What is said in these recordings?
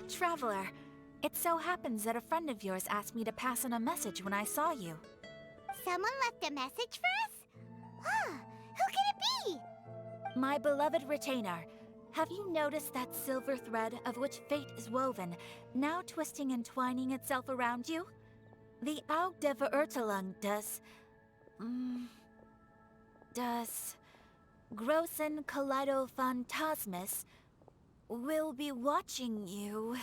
Traveler, it so happens that a friend of yours asked me to pass on a message when I saw you. Someone left a message for us? Who can it be? My beloved retainer, have you noticed that silver thread of which fate is woven, now twisting and twining itself around you? The Aug der Verurteilung does Großen Kaleido Phantasmus will be watching you.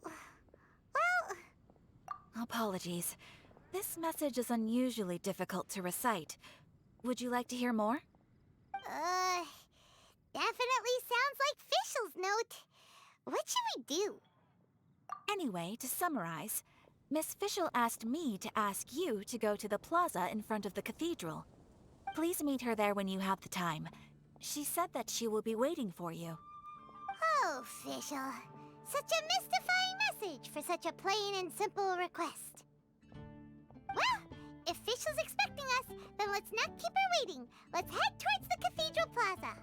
Well... Apologies. This message is unusually difficult to recite. Would you like to hear more? Definitely sounds like Fischl's note. What should we do? Anyway, to summarize, Miss Fischl asked me to ask you to go to the plaza in front of the cathedral. Please meet her there when you have the time. She said that she will be waiting for you. Oh, Fischl. Such a mystifying message for such a plain and simple request. Well, if Fischl's expecting us, then let's not keep her waiting. Let's head towards the cathedral plaza.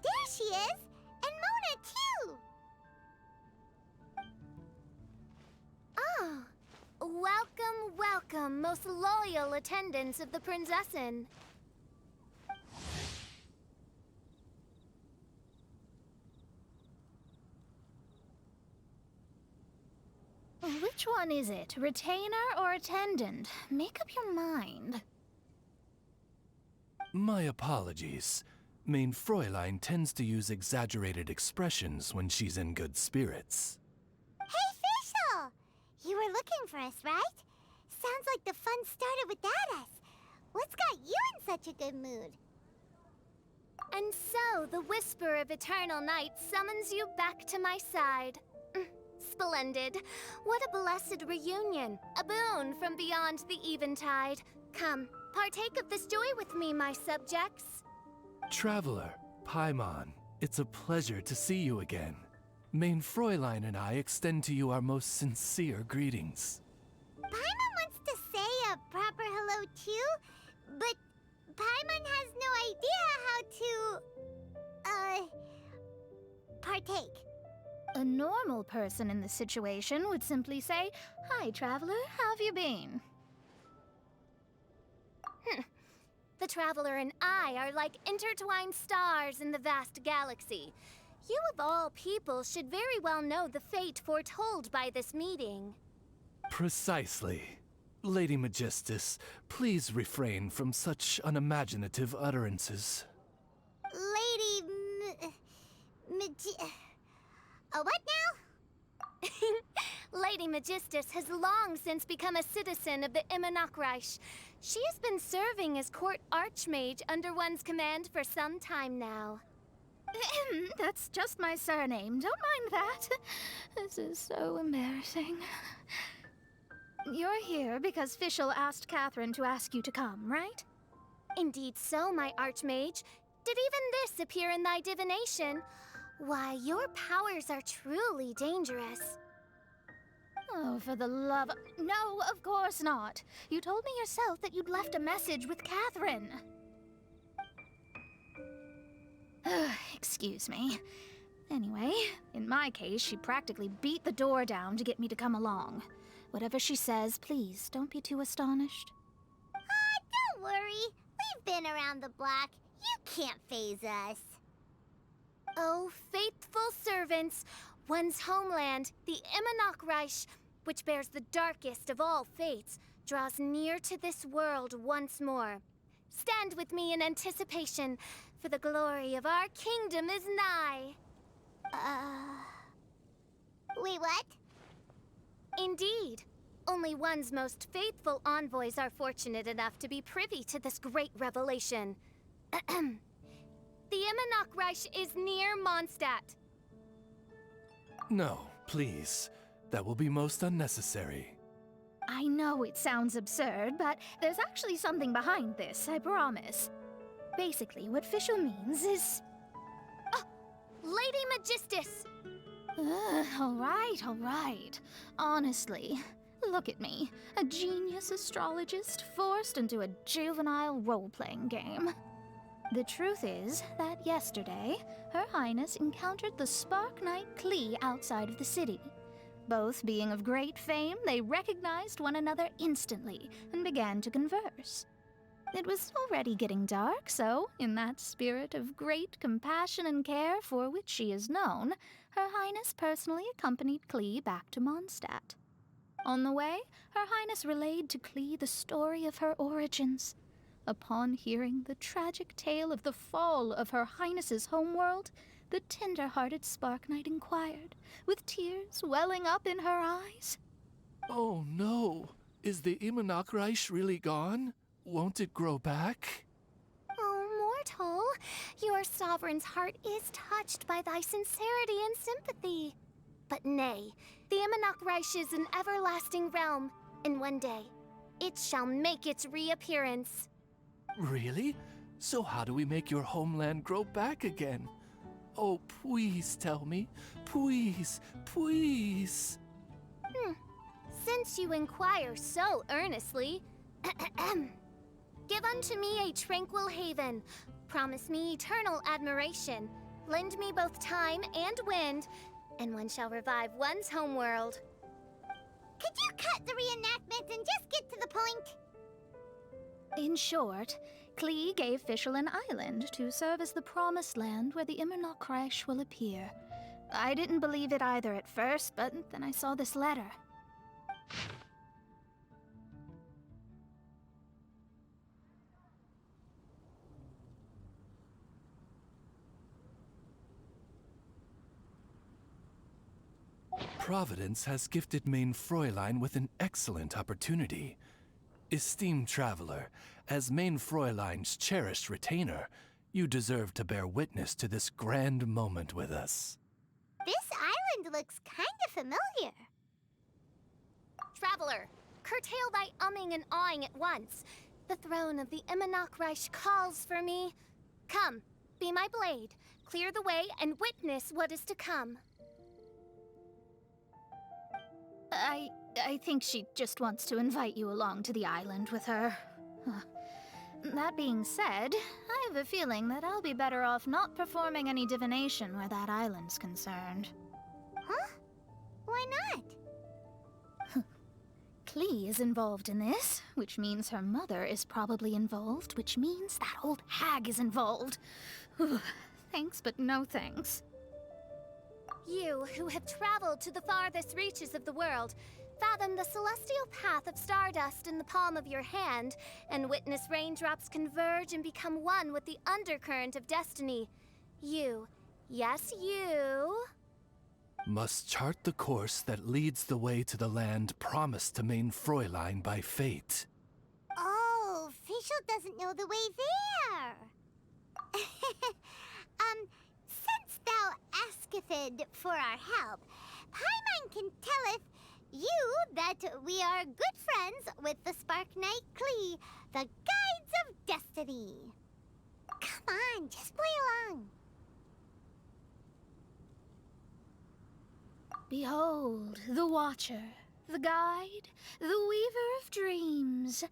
There she is! And Mona, too! Ah, welcome, welcome, most loyal attendants of the Prinzessin. Which one is it, retainer or attendant? Make up your mind. My apologies. Mein Fräulein tends to use exaggerated expressions when she's in good spirits. Hey, Fischl! You were looking for us, right? Sounds like the fun started without us. What's got you in such a good mood? And so, the whisper of eternal night summons you back to my side. Splendid. What a blessed reunion. A boon from beyond the eventide. Come, partake of this joy with me, my subjects. Traveler, Paimon, it's a pleasure to see you again. Mein Fräulein and I extend to you our most sincere greetings. Paimon wants to say a proper hello too, but Paimon has no idea how to, partake. A normal person in this situation would simply say, "Hi, traveler, how have you been?" The traveler and I are like intertwined stars in the vast galaxy. You of all people should very well know the fate foretold by this meeting. Precisely. Lady Magistus, please refrain from such unimaginative utterances. What now? Lady Magistus has long since become a citizen of the Immonachreich. She has been serving as court archmage under one's command for some time now. That's just my surname. Don't mind that. This is so embarrassing. You're here because Fischl asked Catherine to ask you to come, right? Indeed so, my archmage. Did even this appear in thy divination? Why, your powers are truly dangerous. Oh, for the love of... No, of course not. You told me yourself that you'd left a message with Catherine. Excuse me. Anyway, in my case, she practically beat the door down to get me to come along. Whatever she says, please, don't be too astonished. Don't worry. We've been around the block. You can't faze us. Oh, faithful servants, one's homeland, the Immonachreich, which bears the darkest of all fates, draws near to this world once more. Stand with me in anticipation, for the glory of our kingdom is nigh. Wait, what? Indeed. Only one's most faithful envoys are fortunate enough to be privy to this great revelation. The Imanok is near Mondstadt. No, please. That will be most unnecessary. I know it sounds absurd, but there's actually something behind this, I promise. Basically, what Fischl means is... Oh, Lady Magistus! All right. Honestly, look at me. A genius astrologist forced into a juvenile role-playing game. The truth is that yesterday, Her Highness encountered the Spark Knight Klee outside of the city. Both being of great fame, they recognized one another instantly and began to converse. It was already getting dark, so, in that spirit of great compassion and care for which she is known, Her Highness personally accompanied Klee back to Mondstadt. On the way, Her Highness relayed to Klee the story of her origins. Upon hearing the tragic tale of the fall of Her Highness's homeworld, the tender-hearted Spark Knight inquired, with tears welling up in her eyes. Oh no! Is the Imanok really gone? Won't it grow back? Oh, mortal, your sovereign's heart is touched by thy sincerity and sympathy. But nay, the Imanok is an everlasting realm, and one day, it shall make its reappearance. Really? So how do we make your homeland grow back again? Oh, please tell me. Please, please. Since you inquire so earnestly, give unto me a tranquil haven. Promise me eternal admiration. Lend me both time and wind, and one shall revive one's homeworld. Could you cut the reenactment and just get to the point? In short, Klee gave Fischl an island to serve as the promised land where the Imanok will appear. I didn't believe it either at first, but then I saw this letter. Providence has gifted Main Fräulein with an excellent opportunity. Esteemed traveler, as Main Fräulein's cherished retainer, you deserve to bear witness to this grand moment with us. This island looks kinda familiar. Traveler, curtail thy umming and awing at once. The throne of the Imanok calls for me. Come, be my blade, clear the way, and witness what is to come. I think she just wants to invite you along to the island with her. That being said, I have a feeling that I'll be better off not performing any divination where that island's concerned. Huh? Why not? Klee is involved in this, which means her mother is probably involved, which means that old hag is involved. Thanks, but no thanks. You, who have traveled to the farthest reaches of the world, fathom the celestial path of stardust in the palm of your hand, and witness raindrops converge and become one with the undercurrent of destiny. You, yes you... must chart the course that leads the way to the land promised to Main Fräulein by fate. Oh, Fischl doesn't know the way there. Since thou asketh for our help, Paimon can telleth you that we are good friends with the Spark Knight Klee, the Guides of Destiny. Come on, just play along. Behold, the Watcher, the Guide, the Weaver of Dreams,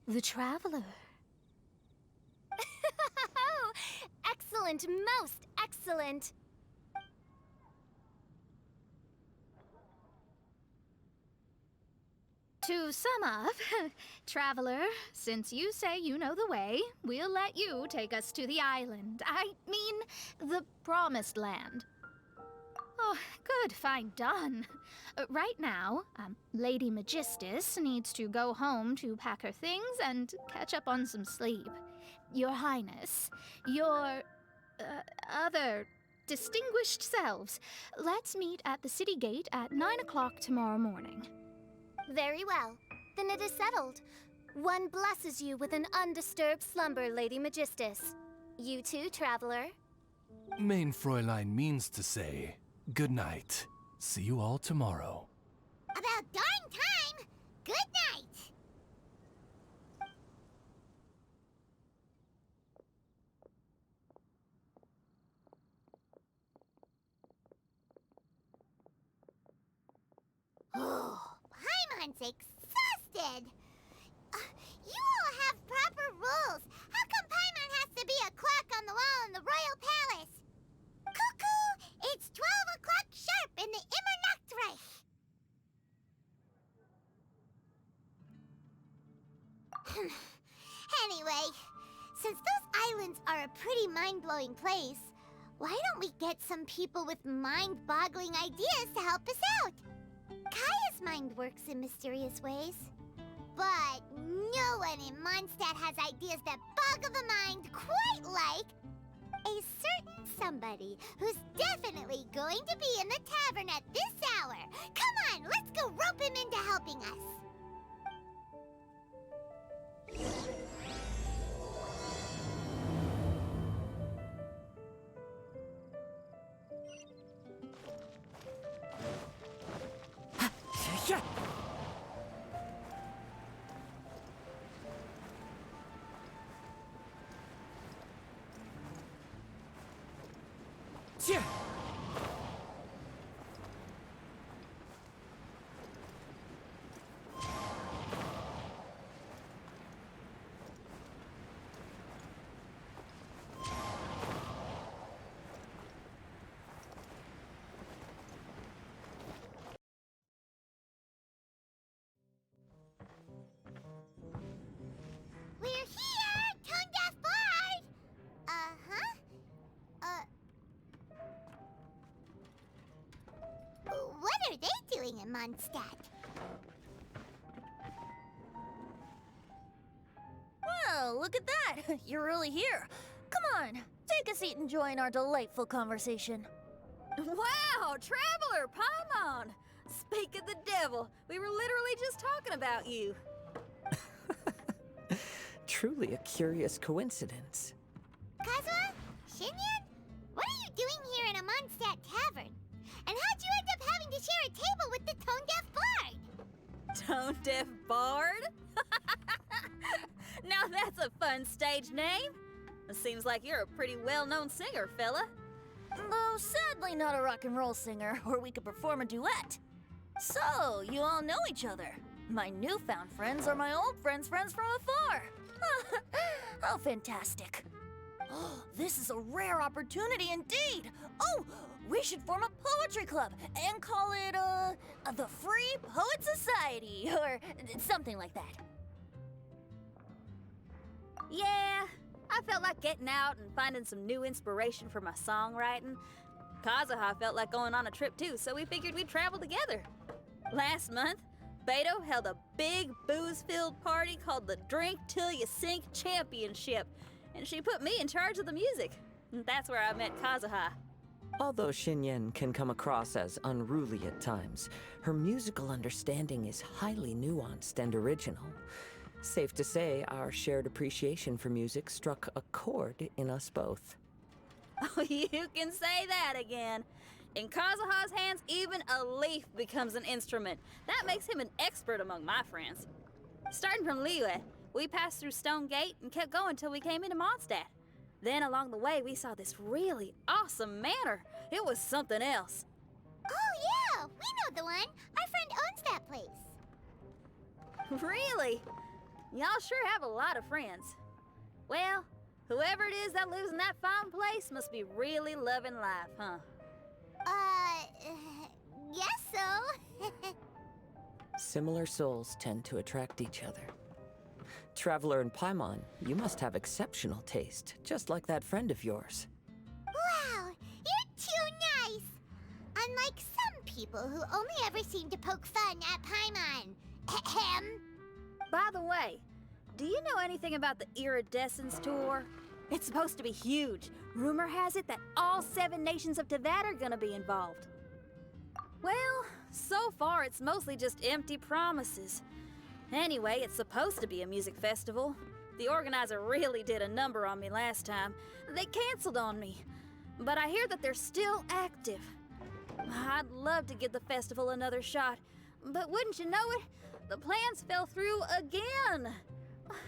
the Traveler. Excellent, most excellent. To sum up, Traveler, since you say you know the way, we'll let you take us to the island. I mean, the Promised Land. Oh, good, fine, done. Right now, Lady Magistus needs to go home to pack her things and catch up on some sleep. Your Highness, your, other distinguished selves, let's meet at the city gate at 9 o'clock tomorrow morning. Very well. Then it is settled. One blesses you with an undisturbed slumber, Lady Magistus. You too, Traveler. Main Fräulein means to say, good night. See you all tomorrow. About darn time! Good night! Oh, Paimon's exhausted! You all have proper rules. How come Paimon has to be a clock on the wall in the royal palace? Cuckoo! It's 12 o'clock sharp in the Immernachtreich! Anyway, since those islands are a pretty mind-blowing place, why don't we get some people with mind-boggling ideas to help us out? Kaya's mind works in mysterious ways. But no one in Mondstadt has ideas that boggle the mind quite like a certain somebody who's definitely going to be in the tavern at this hour. Come on, let's go rope him into helping us. Yeah. Yeah. We're here, tone-deaf bard! Uh-huh. What are they doing in Mondstadt? Well, look at that! You're really here. Come on, take a seat and join our delightful conversation. Wow, Traveler Paimon! Speak of the devil, we were literally just talking about you. Truly a curious coincidence. Kazuha? Shinyan? What are you doing here in a Mondstadt tavern? And how'd you end up having to share a table with the tone-deaf bard? Tone-deaf bard? Now that's a fun stage name. It seems like you're a pretty well-known singer, fella. Though sadly not a rock and roll singer, or we could perform a duet. So, you all know each other. My newfound friends are my old friends' friends from afar. How fantastic. This is a rare opportunity indeed. Oh, we should form a poetry club and call it, the Free Poet Society, or something like that. Yeah, I felt like getting out and finding some new inspiration for my songwriting. Kazuha felt like going on a trip too, so we figured we'd travel together. Last month, Beto held a big booze-filled party called the Drink Till You Sink Championship, and she put me in charge of the music. And that's where I met Kazuha. Although Shinyen can come across as unruly at times, her musical understanding is highly nuanced and original. Safe to say, our shared appreciation for music struck a chord in us both. Oh, you can say that again. In Kazuha's hands, even a leaf becomes an instrument. That makes him an expert among my friends. Starting from Liyue, we passed through Stone Gate and kept going till we came into Mondstadt. Then along the way, we saw this really awesome manor. It was something else. Oh, yeah, we know the one. Our friend owns that place. Really? Y'all sure have a lot of friends. Well, whoever it is that lives in that fine place must be really loving life, huh? Guess so. Similar souls tend to attract each other. Traveler and Paimon, you must have exceptional taste, just like that friend of yours. Wow, you're too nice. Unlike some people who only ever seem to poke fun at Paimon. Ahem. By the way, do you know anything about the Iridescence Tour? It's supposed to be huge. Rumor has it that all 7 nations of Tevat are gonna be involved. Well, so far it's mostly just empty promises. Anyway, it's supposed to be a music festival. The organizer really did a number on me last time. They canceled on me. but I hear that they're still active. I'd love to give the festival another shot, but wouldn't you know it, the plans fell through again.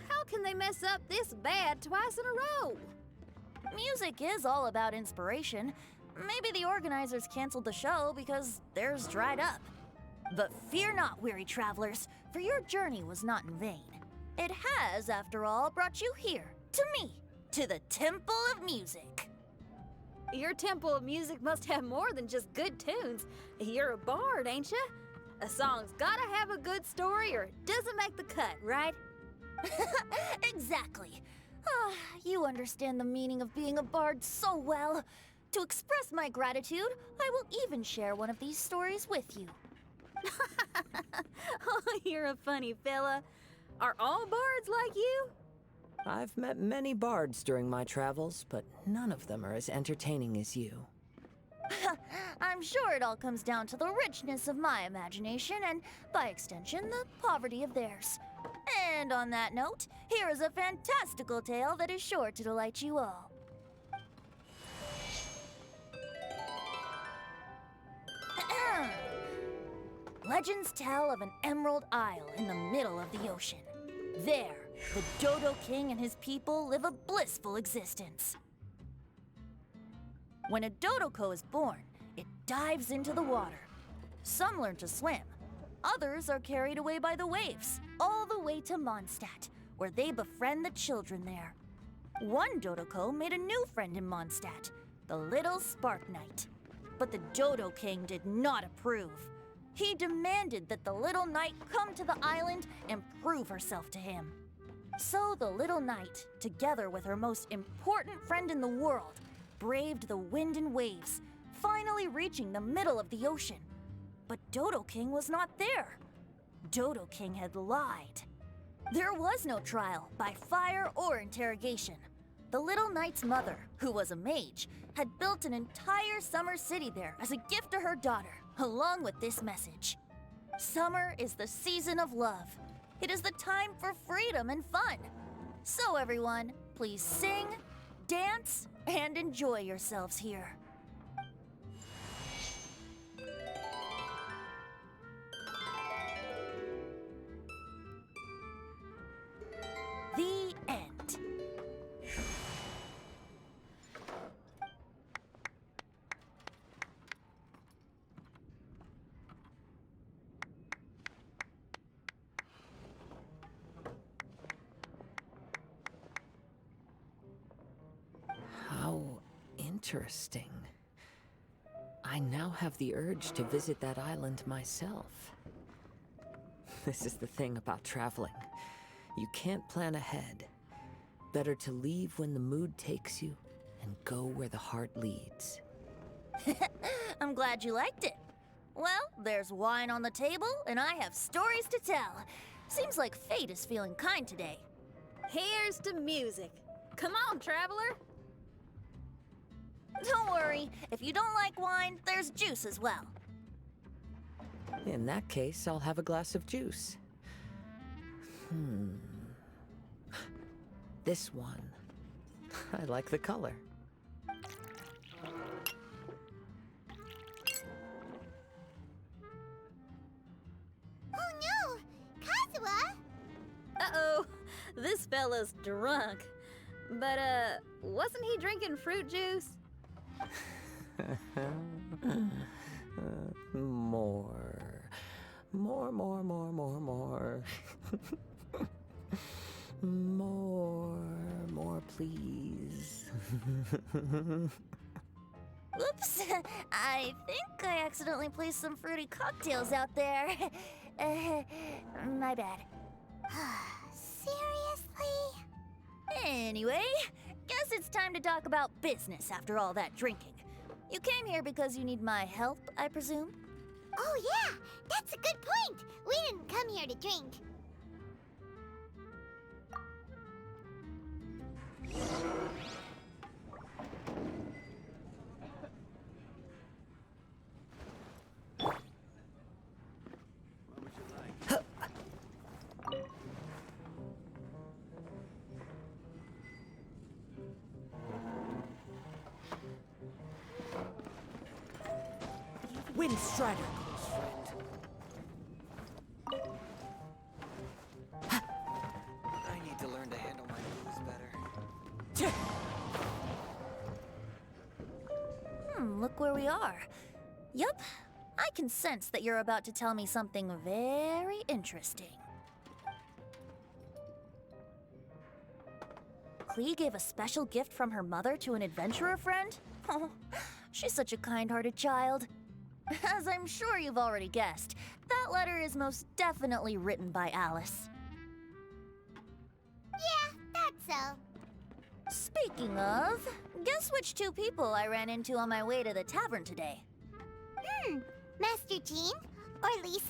How can they mess up this bad twice in a row? Music is all about inspiration. Maybe the organizers canceled the show because theirs dried up. But fear not, weary travelers, for your journey was not in vain. It has, after all, brought you here, to me, to the Temple of Music. Your Temple of Music must have more than just good tunes. You're a bard, ain't you? A song's gotta have a good story or it doesn't make the cut, right? Exactly. You understand the meaning of being a bard so well. To express my gratitude, I will even share one of these stories with you. Oh, you're a funny fella. Are all bards like you? I've met many bards during my travels, but none of them are as entertaining as you. I'm sure it all comes down to the richness of my imagination and, by extension, the poverty of theirs. And on that note, here is a fantastical tale that is sure to delight you all. Legends tell of an emerald isle in the middle of the ocean. There, the Dodo King and his people live a blissful existence. When a Dodoko is born, it dives into the water. Some learn to swim. Others are carried away by the waves, all the way to Mondstadt, where they befriend the children there. One Dodoko made a new friend in Mondstadt, the little Spark Knight. But the Dodo King did not approve. He demanded that the little knight come to the island and prove herself to him. So the little knight, together with her most important friend in the world, braved the wind and waves, finally reaching the middle of the ocean. But Dodo King was not there. Dodo King had lied. There was no trial by fire or interrogation. The little knight's mother, who was a mage, had built an entire summer city there as a gift to her daughter, along with this message. Summer is the season of love. It is the time for freedom and fun. So everyone, please sing, dance, and enjoy yourselves here. The end. How interesting. I now have the urge to visit that island myself. This is the thing about traveling. You can't plan ahead. Better to leave when the mood takes you and go where the heart leads. I'm glad you liked it. Well, there's wine on the table, and I have stories to tell. Seems like fate is feeling kind today. Here's to music. Come on, traveler. Don't worry, if you don't like wine, there's juice as well. In that case, I'll have a glass of juice. This one. I like the color. Oh no! Kazuha! Uh-oh, this fella's drunk. But, wasn't he drinking fruit juice? More. More. More, please. Oops, I think I accidentally placed some fruity cocktails out there. My bad. Seriously? Anyway, guess it's time to talk about business after all that drinking. You came here because you need my help, I presume? Oh yeah, that's a good point. We didn't come here to drink. Windstrider, close friend. I need to learn to handle my moves better. Look where we are. Yup, I can sense that you're about to tell me something very interesting. Klee gave a special gift from her mother to an adventurer friend? Oh, she's such a kind-hearted child. As I'm sure you've already guessed, that letter is most definitely written by Alice. Yeah, that's so. Speaking of, guess which two people I ran into on my way to the tavern today? Master Jean? Or Lisa?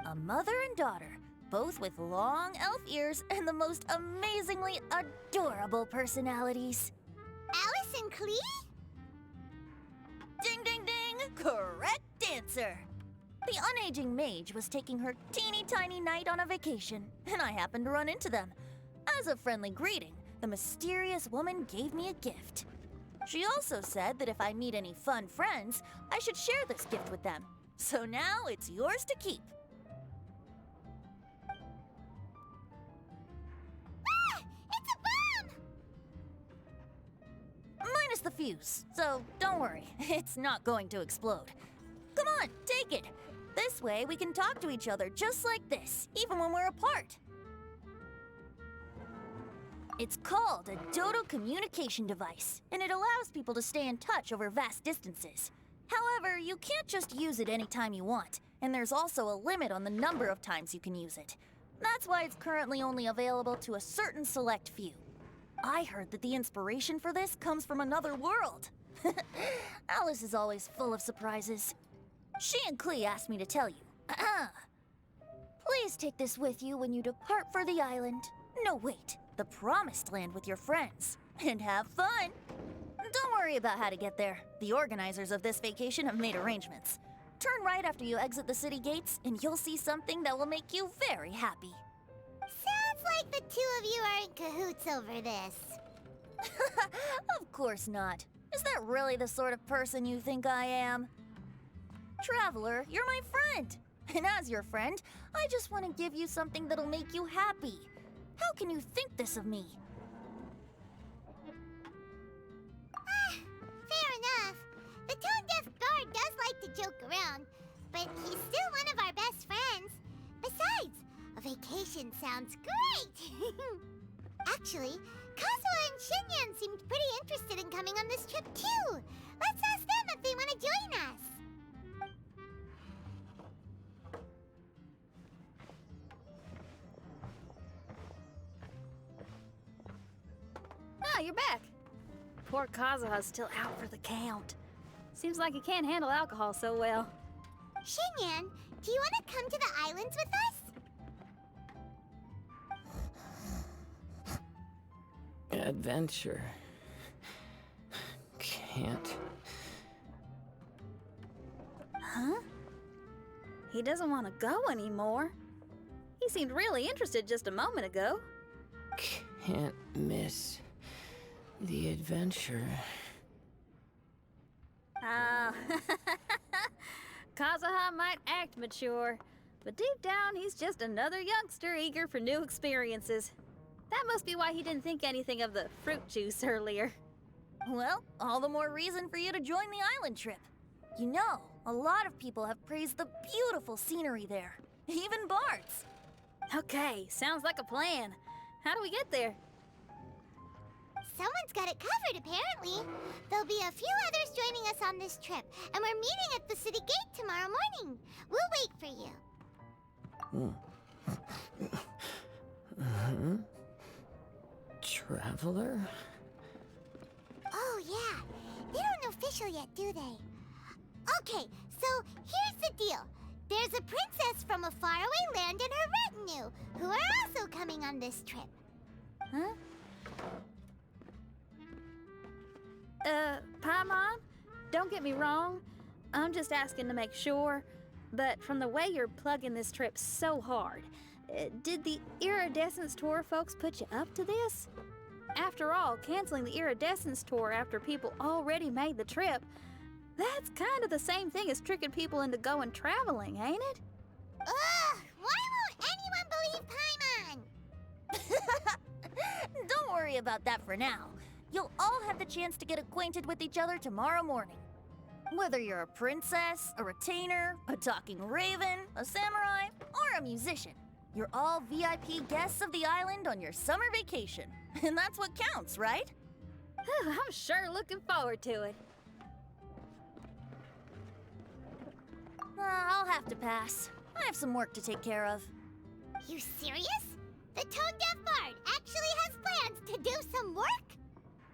A mother and daughter, both with long elf ears and the most amazingly adorable personalities. Alice and Klee? Ding, ding, ding! Correct answer! The unaging mage was taking her teeny tiny knight on a vacation, and I happened to run into them. As a friendly greeting, the mysterious woman gave me a gift. She also said that if I meet any fun friends, I should share this gift with them. So now it's yours to keep. Ah! It's a bomb! Minus the fuse, so don't worry, it's not going to explode. Come on, take it. This way we can talk to each other just like this, even when we're apart. It's called a Dodo communication device, and it allows people to stay in touch over vast distances. However, you can't just use it anytime you want, and there's also a limit on the number of times you can use it. That's why it's currently only available to a certain select few. I heard that the inspiration for this comes from another world. Alice is always full of surprises. She and Klee asked me to tell you. Please take this with you when you depart for the island. No, wait. The Promised Land with your friends. And have fun! Don't worry about how to get there. The organizers of this vacation have made arrangements. Turn right after you exit the city gates, and you'll see something that will make you very happy. Sounds like the two of you are in cahoots over this. Of course not. Is that really the sort of person you think I am? Traveler, you're my friend. And as your friend, I just want to give you something that'll make you happy. How can you think this of me? Fair enough. The tone-deaf guard does like to joke around, but he's still one of our best friends. Besides, a vacation sounds great! Actually, Kazuha and Shinyan seemed pretty interested in coming on this trip too. Let's ask them if they want to join us. Ah, you're back. Poor Kazuha's still out for the count. Seems like he can't handle alcohol so well. Shinyan, do you want to come to the islands with us? Adventure. Can't. Huh? He doesn't want to go anymore. He seemed really interested just a moment ago. Can't miss the adventure. Kazuha might act mature, but deep down he's just another youngster eager for new experiences. That must be why he didn't think anything of the fruit juice earlier. Well, all the more reason for you to join the island trip. You know, a lot of people have praised the beautiful scenery there. Even Bart's. Okay, sounds like a plan. How do we get there? Someone's got it covered, apparently. There'll be a few others joining us on this trip, and we're meeting at the city gate tomorrow morning. We'll wait for you. Traveler? Oh, yeah. They don't know official yet, do they? Okay, so here's the deal. There's a princess from a faraway land and her retinue, who are also coming on this trip. Huh? Paimon, don't get me wrong. I'm just asking to make sure. But from the way you're plugging this trip so hard, did the Iridescence Tour folks put you up to this? After all, canceling the Iridescence Tour after people already made the trip, That's kind of the same thing as tricking people into going traveling, ain't it? Ugh! Why won't anyone believe Paimon? Don't worry about that for now. You'll all have the chance to get acquainted with each other tomorrow morning. Whether you're a princess, a retainer, a talking raven, a samurai, or a musician, you're all VIP guests of the island on your summer vacation. And that's what counts, right? I'm sure looking forward to it. I'll have to pass. I have some work to take care of. You serious? The tone-deaf bard actually has plans to do some work?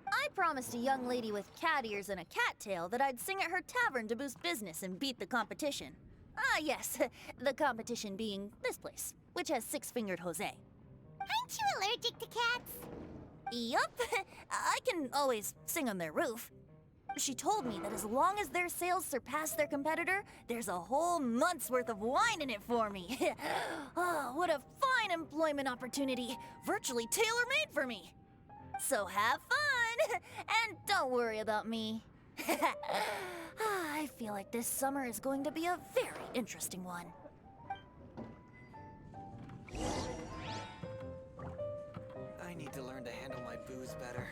I promised a young lady with cat ears and a cattail that I'd sing at her tavern to boost business and beat the competition. Ah, yes, the competition being this place, which has six-fingered Jose. Aren't you allergic to cats? Yup, I can always sing on their roof. She told me that as long as their sales surpass their competitor, there's a whole month's worth of wine in it for me. Oh, what a fine employment opportunity, virtually tailor-made for me. So have fun, and don't worry about me. I feel like this summer is going to be a very interesting one. I need to learn to handle my booze better.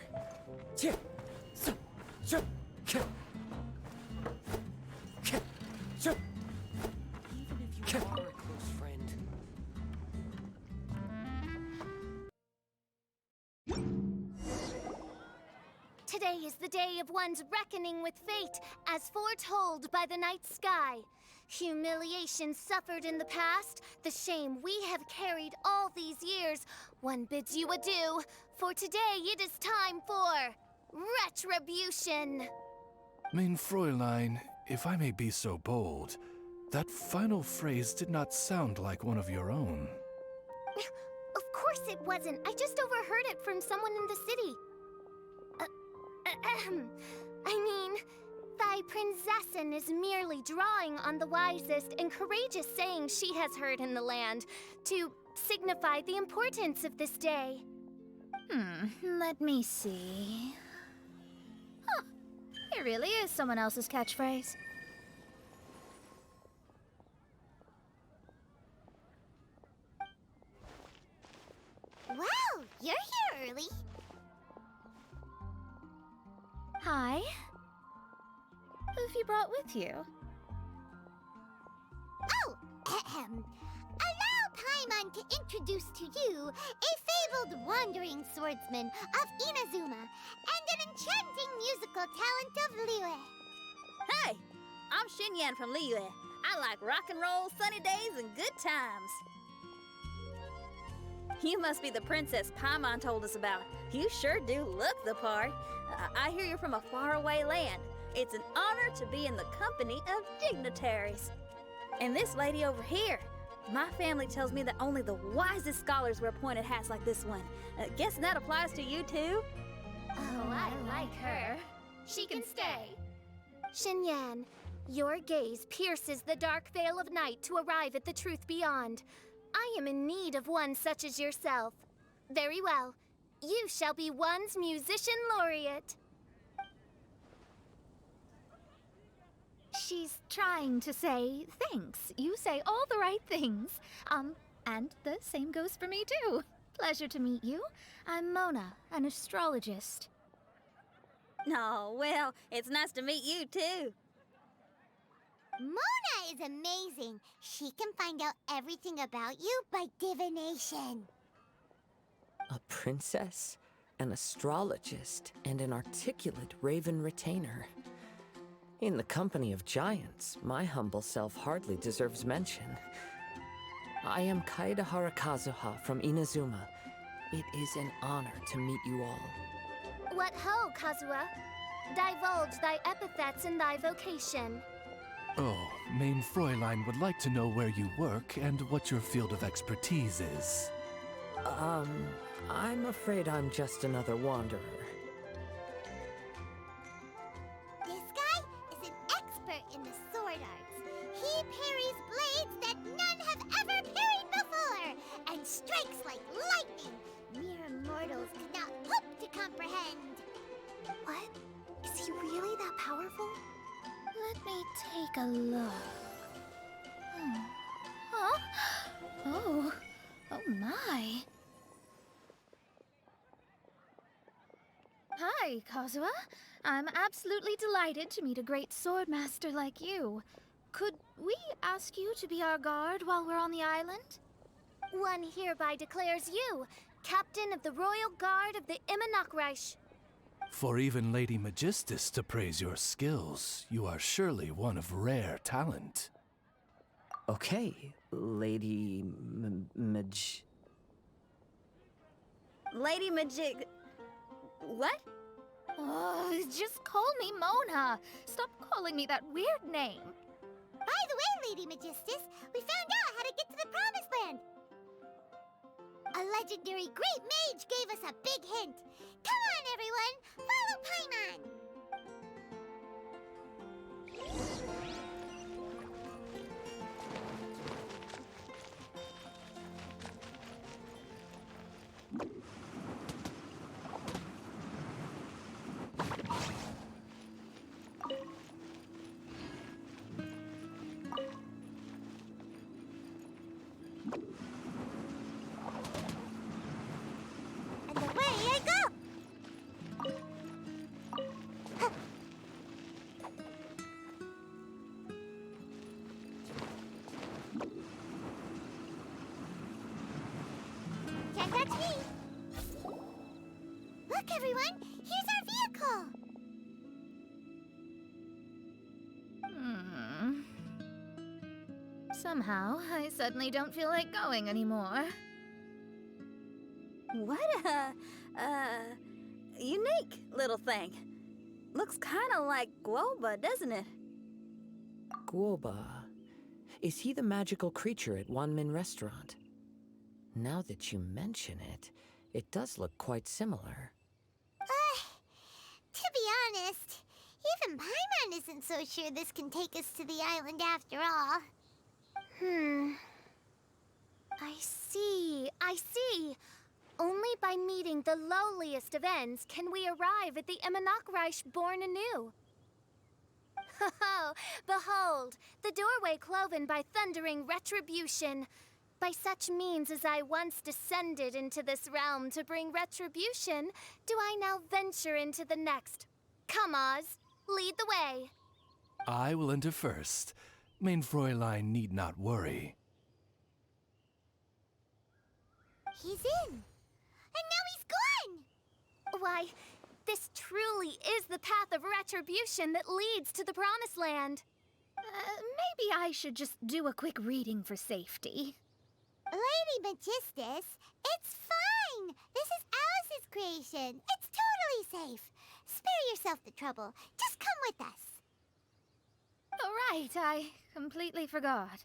Even if you are a close friend. Today is the day of one's reckoning with fate, as foretold by the night sky. Humiliation suffered in the past, the shame we have carried all these years. One bids you adieu, for today it is time for retribution. Mein Fräulein, if I may be so bold, that final phrase did not sound like one of your own. Of course it wasn't. I just overheard it from someone in the city. I mean, thy princessin is merely drawing on the wisest and courageous sayings she has heard in the land to signify the importance of this day. Let me see. Huh, it really is someone else's catchphrase. Wow, you're here early. Hi. Who have you brought with you? Oh, allow Paimon to introduce to you a fabled wandering swordsman of Inazuma and an enchanting musical talent of Liyue. Hey, I'm Xinyan from Liyue. I like rock and roll, sunny days, and good times. You must be the princess Paimon told us about. You sure do look the part. I hear you're from a faraway land. It's an honor to be in the company of dignitaries. And this lady over here, my family tells me that only the wisest scholars wear pointed hats like this one. Guessing that applies to you too? Oh, I like her. She can stay. Xinyan, your gaze pierces the dark veil of night to arrive at the truth beyond. I am in need of one such as yourself. Very well. You shall be one's musician laureate. She's trying to say thanks. You say all the right things. And the same goes for me too. Pleasure to meet you. I'm Mona, an astrologist. Oh, well, it's nice to meet you too. Mona is amazing. She can find out everything about you by divination. A princess, an astrologist, and an articulate raven retainer. In the company of giants, my humble self hardly deserves mention. I am Kaida Harakazuha from Inazuma. It is an honor to meet you all. What ho, Kazuha? Divulge thy epithets and thy vocation. Oh, Mein Fräulein would like to know where you work and what your field of expertise is. I'm afraid I'm just another wanderer. This guy is an expert in the sword arts. He parries blades that none have ever parried before, and strikes like lightning. Mere mortals cannot hope to comprehend. What? Is he really that powerful? Let me take a look. Huh? Oh my. Hi, Kazuha. I'm absolutely delighted to meet a great swordmaster like you. Could we ask you to be our guard while we're on the island? One hereby declares you Captain of the Royal Guard of the Immonokreich. For even Lady Magistus to praise your skills, you are surely one of rare talent. Okay, Lady Lady Majig. What? Oh, just call me Mona. Stop calling me that weird name. By the way, Lady Magistus, we found out how to get to the Promised Land. A legendary great mage gave us a big hint. Come on, everyone, follow Paimon. And away I go. Can't touch me. Look, everyone, here's our vehicle. Somehow, I suddenly don't feel like going anymore. What a unique little thing. Looks kind of like Guoba, doesn't it? Guoba. Is he the magical creature at Wanmin Restaurant? Now that you mention it, it does look quite similar. To be honest, even Paimon isn't so sure this can take us to the island after all. I see. Only by meeting the lowliest of ends can we arrive at the Immonokreich born anew. Oh, behold, the doorway cloven by thundering retribution. By such means as I once descended into this realm to bring retribution, do I now venture into the next. Come, Oz, lead the way. I will enter first. Main Fräulein need not worry. He's in. And now he's gone! Why, this truly is the path of retribution that leads to the Promised Land. Maybe I should just do a quick reading for safety. Lady Magistus, it's fine! This is Alice's creation. It's totally safe. Spare yourself the trouble. Just come with us. Oh, right, I completely forgot.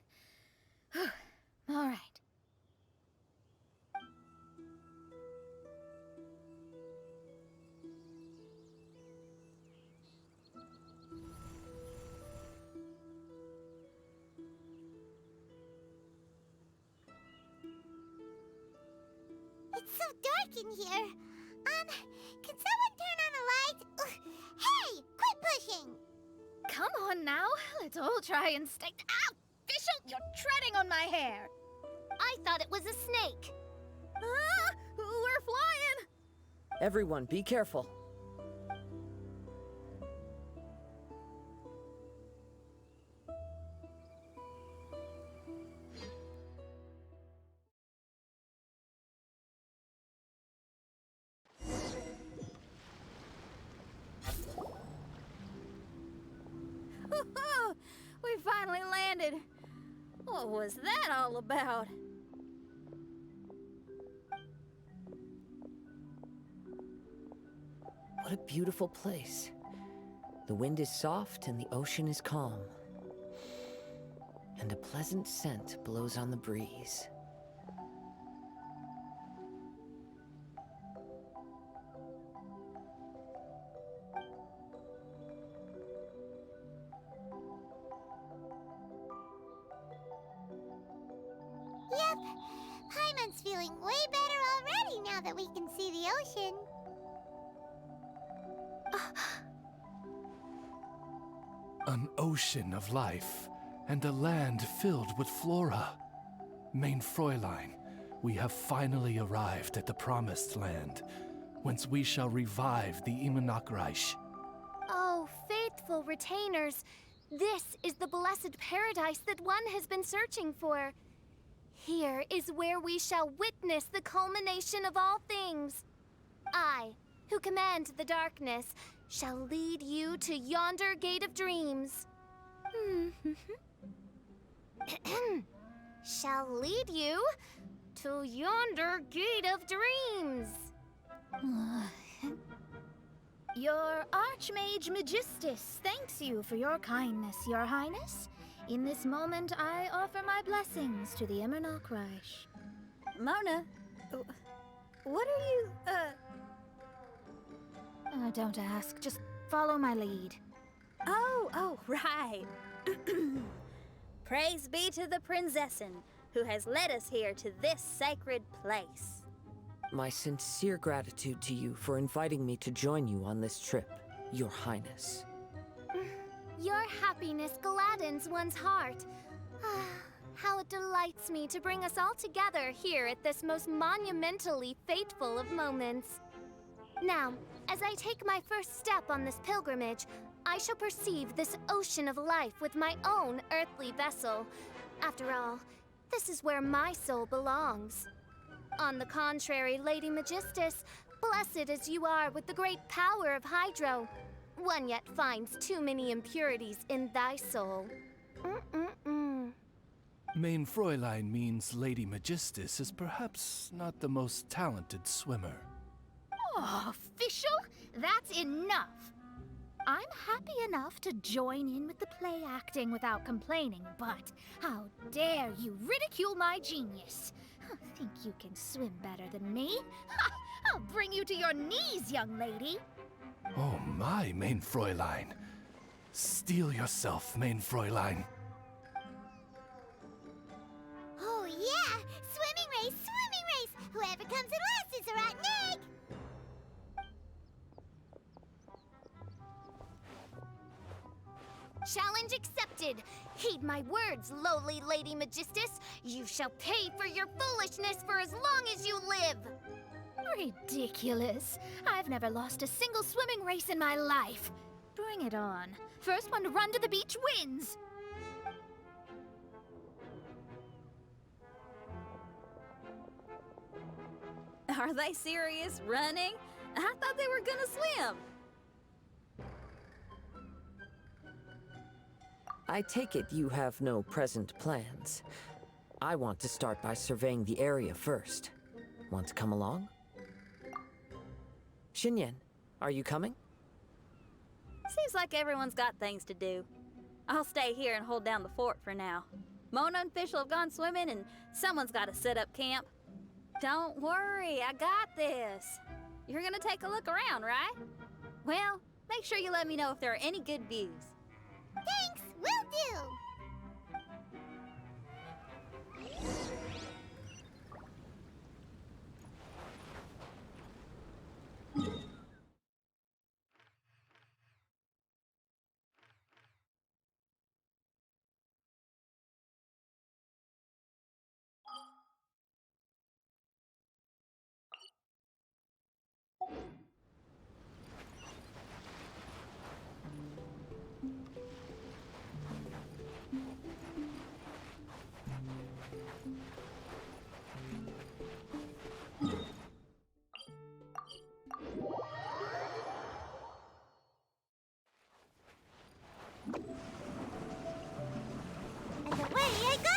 All right. It's so dark in here. Can someone turn on a light? Ugh. Hey, quit pushing! Come on now, let's all try and stay. Ow! Bishop, you're treading on my hair! I thought it was a snake. Ah, we're flying! Everyone, be careful. We finally landed. What was that all about? What a beautiful place. The wind is soft and the ocean is calm. And a pleasant scent blows on the breeze. Yep, Paimon's feeling way better already now that we can see the ocean. An ocean of life, and a land filled with flora. Mein Fräulein, we have finally arrived at the Promised Land, whence we shall revive the Immonakreich. Oh, faithful retainers, this is the blessed paradise that one has been searching for. Here is where we shall witness the culmination of all things. I, who command the darkness, shall lead you to yonder gate of dreams. Shall lead you to yonder gate of dreams. Your Archmage Magistus thanks you for your kindness, Your Highness. In this moment, I offer my blessings to the Immonakreich. Mona, What are you, Don't ask. Just follow my lead. Oh, right. Praise be to the Prinzessin, who has led us here to this sacred place. My sincere gratitude to you for inviting me to join you on this trip, Your Highness. Your happiness gladdens one's heart. How it delights me to bring us all together here at this most monumentally fateful of moments. Now, as I take my first step on this pilgrimage, I shall perceive this ocean of life with my own earthly vessel. After all, this is where my soul belongs. On the contrary, Lady Magistus, blessed as you are with the great power of Hydro, one yet finds too many impurities in thy soul. Mein Fräulein means Lady Magistus is perhaps not the most talented swimmer. Oh, official? That's enough. I'm happy enough to join in with the play acting without complaining, but how dare you ridicule my genius? Think you can swim better than me? Ha! I'll bring you to your knees, young lady. Oh my, Mein Fräulein. Steel yourself, Mein Fräulein. Oh yeah! Swimming race! Swimming race! Whoever comes in last is a rotten egg! Challenge accepted. Heed my words, lowly Lady Magistus. You shall pay for your foolishness for as long as you live. Ridiculous. I've never lost a single swimming race in my life. Bring it on. First one to run to the beach wins. Are they serious? Running? I thought they were gonna swim. I take it you have no present plans. I want to start by surveying the area first. Want to come along? Xinyan, are you coming? Seems like everyone's got things to do. I'll stay here and hold down the fort for now. Mona and Fischl have gone swimming, and someone's got to set up camp. Don't worry, I got this. You're gonna take a look around, right? Well, make sure you let me know if there are any good views. Thanks, will do! And away I go!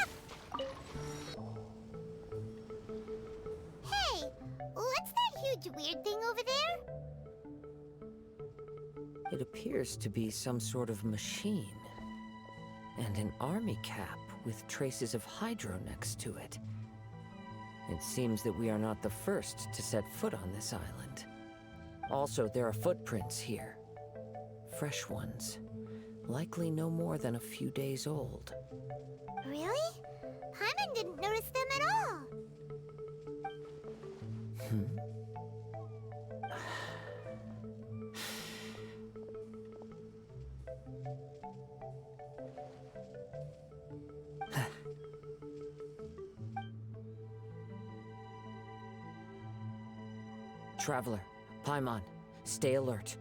Hey! What's that huge weird thing over there? It appears to be some sort of machine. And an army cap with traces of hydro next to it. It seems that we are not the first to set foot on this island. Also, there are footprints here. Fresh ones. Likely no more than a few days old. Really? Paimon didn't notice them at all. Traveler, Paimon, stay alert.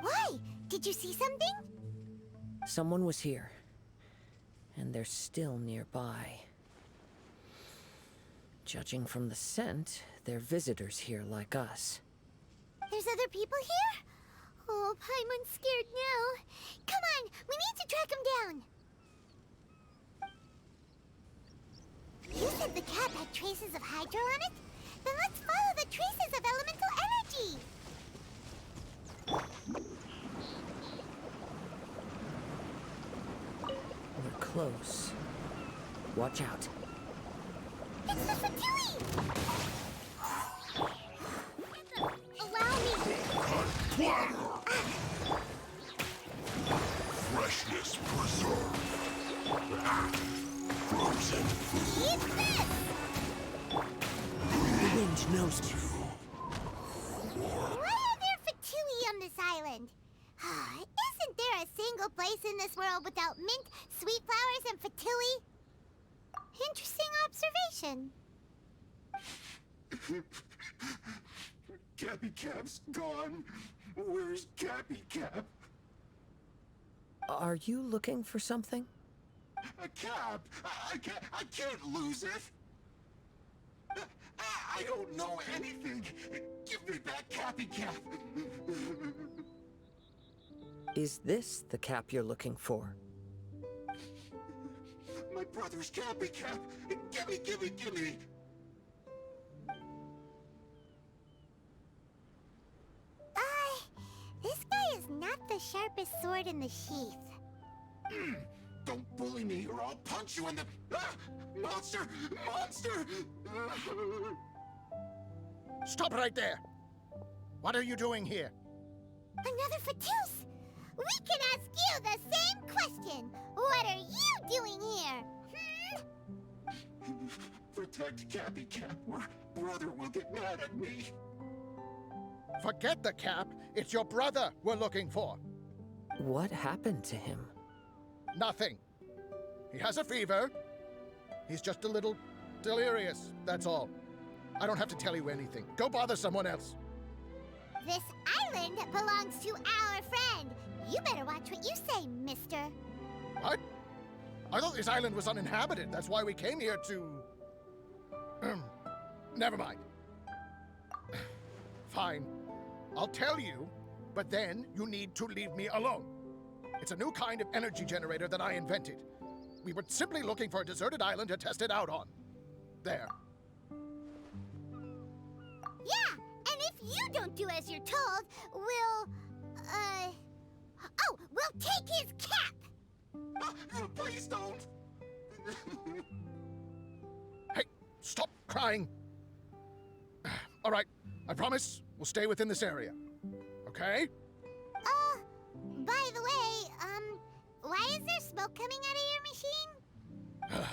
Why? Did you see something? Someone was here, and they're still nearby. Judging from the scent, they're visitors here like us. There's other people here? Oh, Paimon's scared now. Come on, we need to track him down. You said the cap had traces of hydro on it? Then let's follow the traces of elemental energy. We're close. Watch out. It's the Fatui! Allow me. Freshness preserved. Frozen food. Eat this! The wind knows you. Why are there Fatui on this island? Isn't there a single place in this world without mint, sweet flowers, and Fatui? Interesting observation. Cappy Cap's gone. Where's Cappy Cap? Are you looking for something? A cap? I can't lose it. I don't know anything. Give me back Cappy Cap. Is this the cap you're looking for? My brother's Cappy Cap. Give me. This guy is not the sharpest sword in the sheath. Don't bully me or I'll punch you in the... Monster! Stop right there! What are you doing here? Another Fatus! We can ask you the same question! What are you doing here? Protect Cappy Cap or brother will get mad at me. Forget the cap. It's your brother we're looking for. What happened to him? Nothing. He has a fever. He's just a little delirious, that's all. I don't have to tell you anything. Go bother someone else. This island belongs to our friend. You better watch what you say, mister. What? I thought this island was uninhabited. That's why we came here to... Never mind. Fine. I'll tell you, but then you need to leave me alone. It's a new kind of energy generator that I invented. We were simply looking for a deserted island to test it out on. There. Yeah, and if you don't do as you're told, we'll take his cap! Please don't. Hey, stop crying. All right, I promise we'll stay within this area. Okay? By the way, why is there smoke coming out of your machine?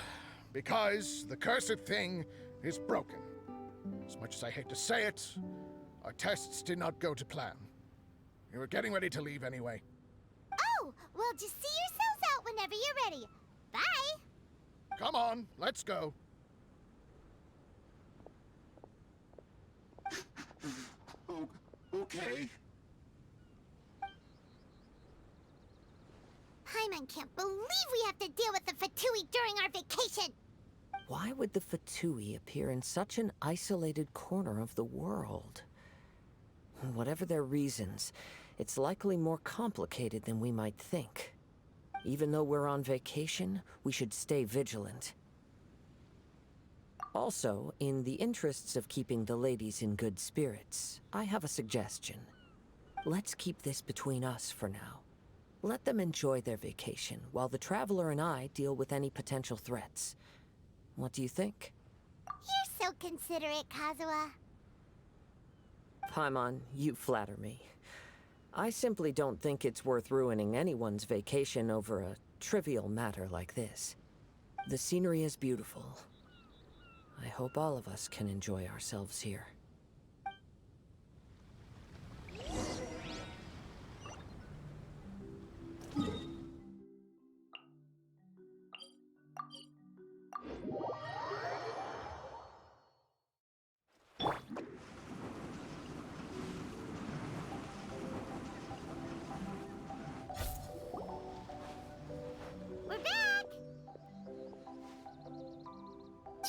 Because the cursed thing is broken. As much as I hate to say it, our tests did not go to plan. We were getting ready to leave anyway. Oh, well, just see yourselves out whenever you're ready. Bye! Come on, let's go. Okay. Paimon can't believe we have to deal with the Fatui during our vacation! Why would the Fatui appear in such an isolated corner of the world? Whatever their reasons, it's likely more complicated than we might think. Even though we're on vacation, we should stay vigilant. Also, in the interests of keeping the ladies in good spirits, I have a suggestion. Let's keep this between us for now. Let them enjoy their vacation, while the Traveler and I deal with any potential threats. What do you think? You're so considerate, Kazuha. Paimon, you flatter me. I simply don't think it's worth ruining anyone's vacation over a trivial matter like this. The scenery is beautiful. I hope all of us can enjoy ourselves here.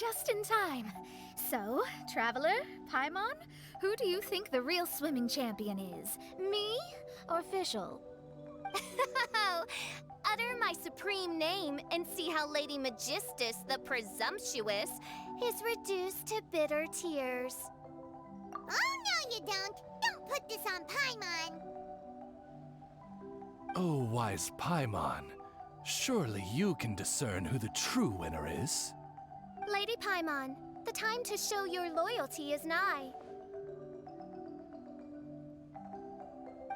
just in time. So, Traveler, Paimon, who do you think the real swimming champion is? Me or Fischl? Utter my supreme name and see how Lady Magistus, the presumptuous, is reduced to bitter tears. Oh, no, you don't. Don't put this on Paimon. Oh, wise Paimon. Surely you can discern who the true winner is. Lady Paimon, the time to show your loyalty is nigh.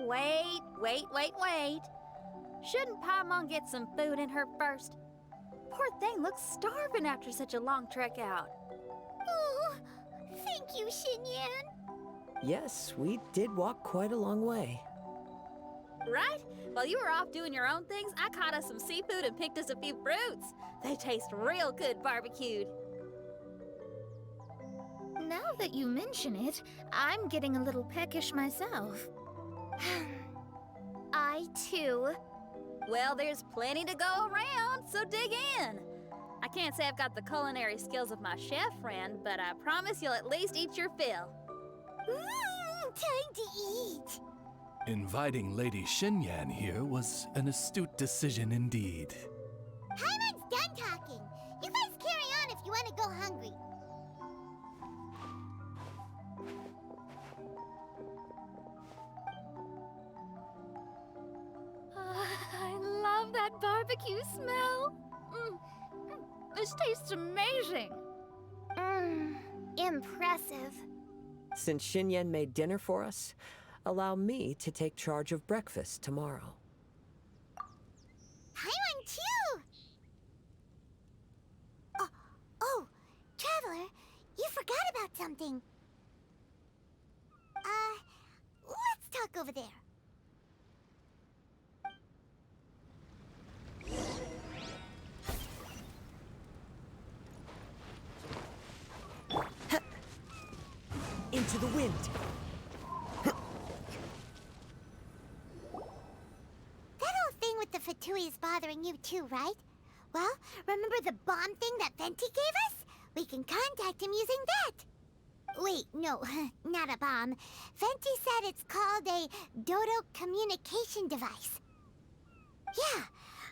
Wait. Shouldn't Paimon get some food in her first? Poor thing looks starving after such a long trek out. Oh, thank you, Xinyan. Yes, we did walk quite a long way. Right? While you were off doing your own things, I caught us some seafood and picked us a few fruits. They taste real good barbecued. Now that you mention it, I'm getting a little peckish myself. I, too. Well, there's plenty to go around, so dig in. I can't say I've got the culinary skills of my chef friend, but I promise you'll at least eat your fill. Time to eat. Inviting Lady Xinyan here was an astute decision indeed. Paimon's done talking. You guys carry on if you want to go hungry. I love that barbecue smell. This tastes amazing. Impressive. Since Xinyan made dinner for us, allow me to take charge of breakfast tomorrow. Paimon, too. Oh, Traveler, you forgot about something. Let's talk over there. Into the wind. That whole thing with the Fatui is bothering you too, right? Well, remember the bomb thing that Venti gave us? We can contact him using that. Wait, no, not a bomb. Venti said it's called a Dodo communication device. Yeah,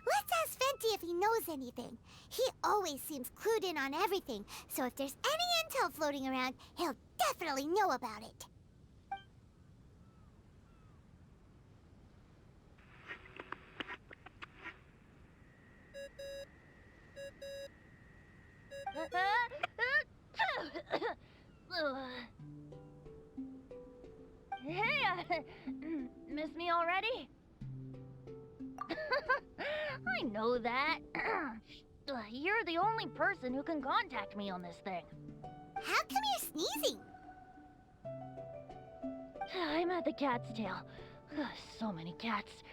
let's ask Venti if he knows anything. He always seems clued in on everything, so if there's any intel floating around, he'll definitely know about it. Hey, miss me already? I know that. You're the only person who can contact me on this thing. How come you're sneezing? I'm at the cat's tail. So many cats.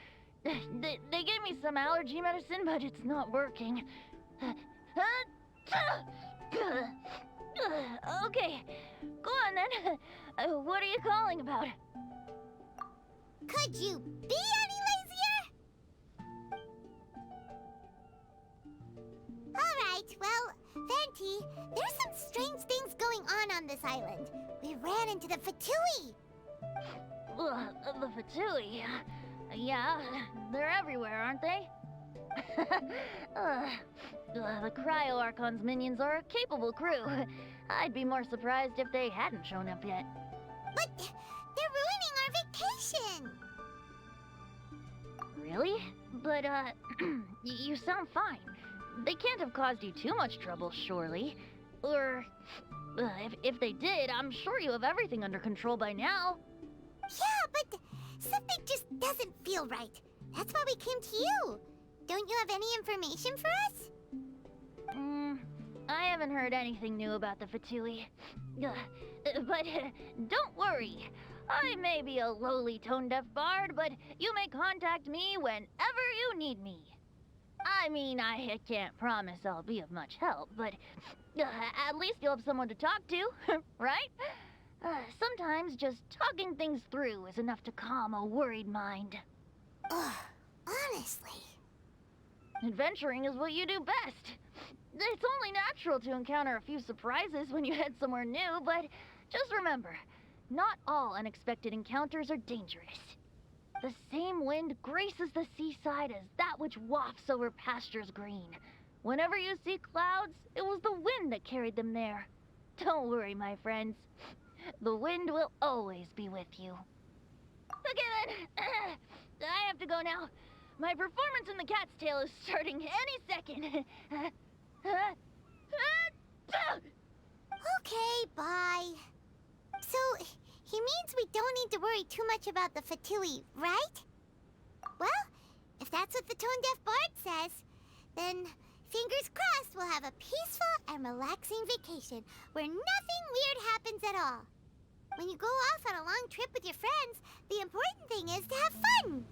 They gave me some allergy medicine, but it's not working. Okay, go on then. What are you calling about? Could you be any lazier? Alright, well, Venti, there's some strange things going on this island. We ran into the Fatui. The Fatui? Yeah, they're everywhere, aren't they? The Cryo-Archon's minions are a capable crew. I'd be more surprised if they hadn't shown up yet. But they're ruining our vacation. Really? But, you sound fine. They can't have caused you too much trouble, surely. Or, if they did, I'm sure you have everything under control by now. Yeah, but something just doesn't feel right. That's why we came to you. Don't you have any information for us? I haven't heard anything new about the Fatui. But don't worry. I may be a lowly tone-deaf bard, but you may contact me whenever you need me. I mean, I can't promise I'll be of much help, but at least you'll have someone to talk to, right? Sometimes just talking things through is enough to calm a worried mind. Ugh, honestly. Adventuring is what you do best. It's only natural to encounter a few surprises when you head somewhere new, but just remember, not all unexpected encounters are dangerous. The same wind graces the seaside as that which wafts over pastures green. Whenever you see clouds, it was the wind that carried them there. Don't worry, my friends. The wind will always be with you. Okay then, I have to go now. My performance in the cat's tail is starting any second. Okay, bye. So, he means we don't need to worry too much about the Fatui, right? Well, if that's what the tone-deaf bard says, then fingers crossed we'll have a peaceful and relaxing vacation where nothing weird happens at all. When you go off on a long trip with your friends, the important thing is to have fun.